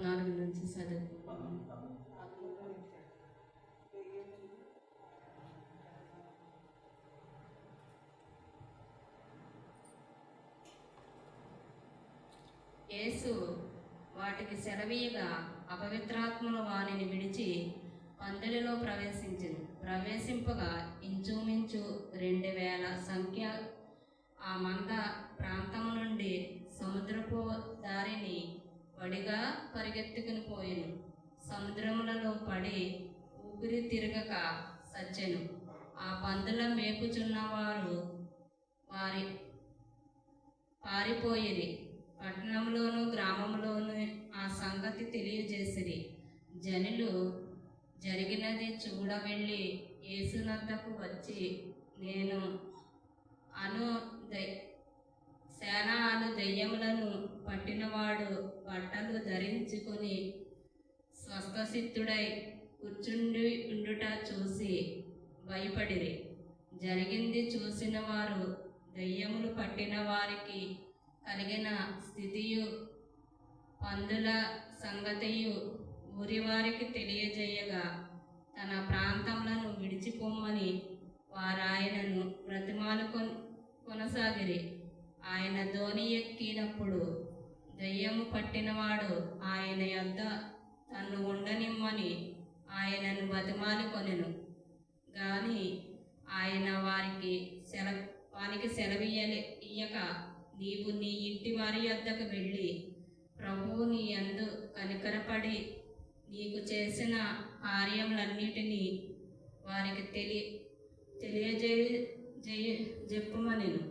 14 నుంచి చదువుకుంటాము. యేసు వాటికి సెలవీయగా అపవిత్రాత్మలు వానిని విడిచి పందిలిలో ప్రవేశింపగా ఇంచుమించు 2000 సంఖ్య ఆ మంద ప్రాంతం నుండి సముద్రపు దారిని వడిగా పరిగెత్తుకుని పోయెను. సముద్రములలో పడి ఊపిరి తిరగక సచ్చెను. ఆ పందుల మేపుచున్నవారు వారి పారిపోయిరి. పట్టణంలోను గ్రామంలోను ఆ సంగతి తెలియజేసిరి. జనులు జరిగినది చూడ వెళ్ళి యేసునద్దకు వచ్చి, నేను సేనా అను దెయ్యములను పట్టినవాడు బట్టలు ధరించుకొని స్వస్థసిద్ధుడై కూర్చుండి ఉండుట చూసి భయపడిరి. జరిగింది చూసిన వారు దెయ్యములు పట్టిన వారికి కలిగిన స్థితియు పందుల సంగతియు ఊరివారికి తెలియజేయగా తన ప్రాంతములను విడిచిపోమ్మని వారాయనను బ్రతిమాలు కొనసాగిరి. ఆయన ధోని ఎక్కినప్పుడు దెయ్యము పట్టినవాడు ఆయన యొద్ద తన్ను ఉండనిమ్మని ఆయనను బతిమాలు కొనెను. గాని ఆయన వానికి సెలవియ్యక, నీవు నీ ఇంటి వారి యొద్దకు వెళ్ళి ప్రభువు నీ యందు కనికరపడి నీకు చేసిన కార్యములన్నిటినీ వారికి తెలియజెప్పుమనెను.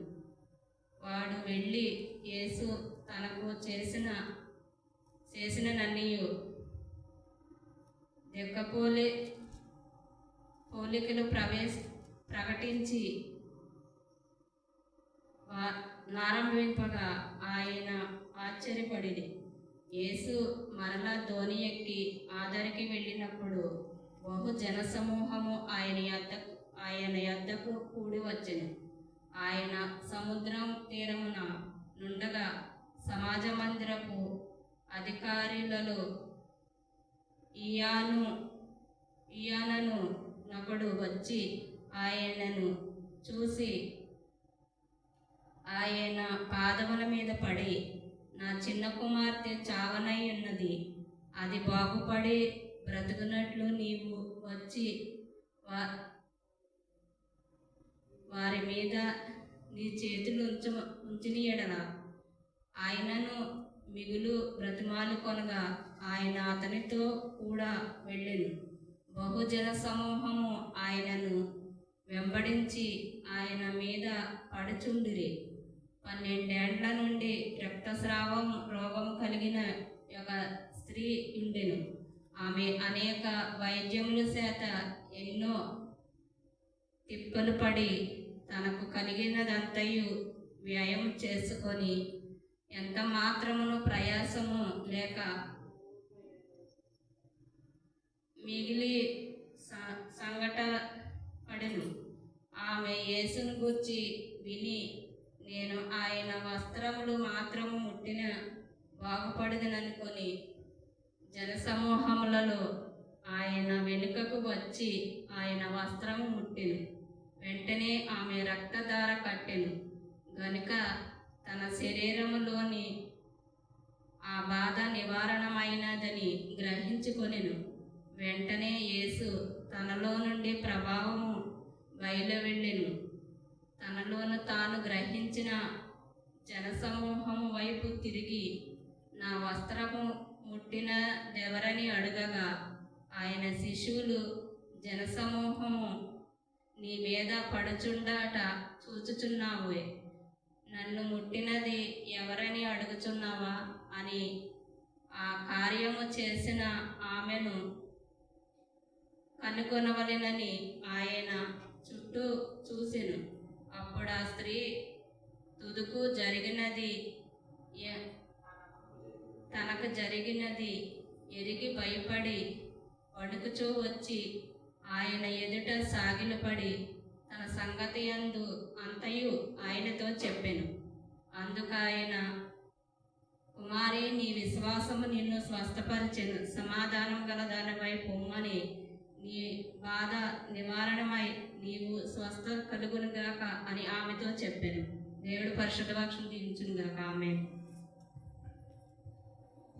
వాడు వెళ్ళి యేసు తనకు చేసిన నన్నియు పోలికలు ప్రకటించి నారంభింపగా ఆయన ఆశ్చర్యపడిరి. యేసు మరలా ధోని ఎక్కి ఆదరికి వెళ్ళినప్పుడు బహు జనసమూహము ఆయన యొద్దకు కూడి వచ్చెను. ఆయన సముద్రం తీరమున నుండగా సమాజ మందిరపు అధికారులలో ఈయానను నొకడు వచ్చి ఆయనను చూసి ఆయన పాదముల మీద పడి, నా చిన్న కుమార్తె చావనై ఉన్నది, అది బాగుపడి బ్రతుకున్నట్లు నీవు వచ్చి వారి మీద నీ చేతులు ఉంచిన ఎడల. ఆయనను మిగులు బ్రతిమాలు కొనగా ఆయన అతనితో కూడా వెళ్ళెను. బహుజన సమూహము ఆయనను వెంబడించి ఆయన మీద పడుచుండిరి. 12 ఏండ్ల నుండి రక్తస్రావం రోగం కలిగిన ఒక స్త్రీ ఉండెను. ఆమె అనేక వైద్యముల చేత ఎన్నో తిప్పలు పడి తనకు కలిగినదంతయు వ్యయం చేసుకొని ఎంత మాత్రమును ప్రయాసము లేక మిగిలి సంగట పడెను. ఆమె యేసును గూర్చి విని, నేను ఆయన వస్త్రములు మాత్రము ముట్టిన బాగుపడదననుకొని జనసమూహములలో ఆయన వెనుకకు వచ్చి ఆయన వస్త్రము ముట్టెను. వెంటనే ఆమె రక్తధార కట్టెను గనుక తన శరీరములోని ఆ బాధ నివారణమైనదని గ్రహించుకొనెను. వెంటనే యేసు తనలో నుండి ప్రభావము బయలువెళ్ళెను. తనలోను తాను గ్రహించిన జనసమూహము వైపు తిరిగి, నా వస్త్రము ముట్టినదెవరని అడుగగా, ఆయన శిష్యులు, జనసమూహము నీ మీద పడుచుండట చూచుచున్నావు, నన్ను ముట్టినది ఎవరని అడుగుచున్నావా అని ఆ కార్యము చేసిన ఆమెను కనుగొనవలెనని ఆయన చుట్టూ చూసెను. అప్పుడు ఆ స్త్రీ తనకు జరిగినది ఎరిగి భయపడి వణుకుచూ వచ్చి ఆయన ఎదుట సాగిలపడి తన సంగతి అంతయు ఆయనతో చెప్పెను. అందుకు ఆయన, కుమారి, నీ విశ్వాసము నిన్ను స్వస్థపరిచెను, సమాధానం గల దానిపై పొమ్మని, నీ బాధ నివారణమై నీవు స్వస్థ కలుగునుగాక అని ఆమెతో చెప్పాను. దేవుడు పరిశుద్ధ వాక్యం దీవించునుగాక. ఆమేన్.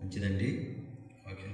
మంచిదండి. వాక్యం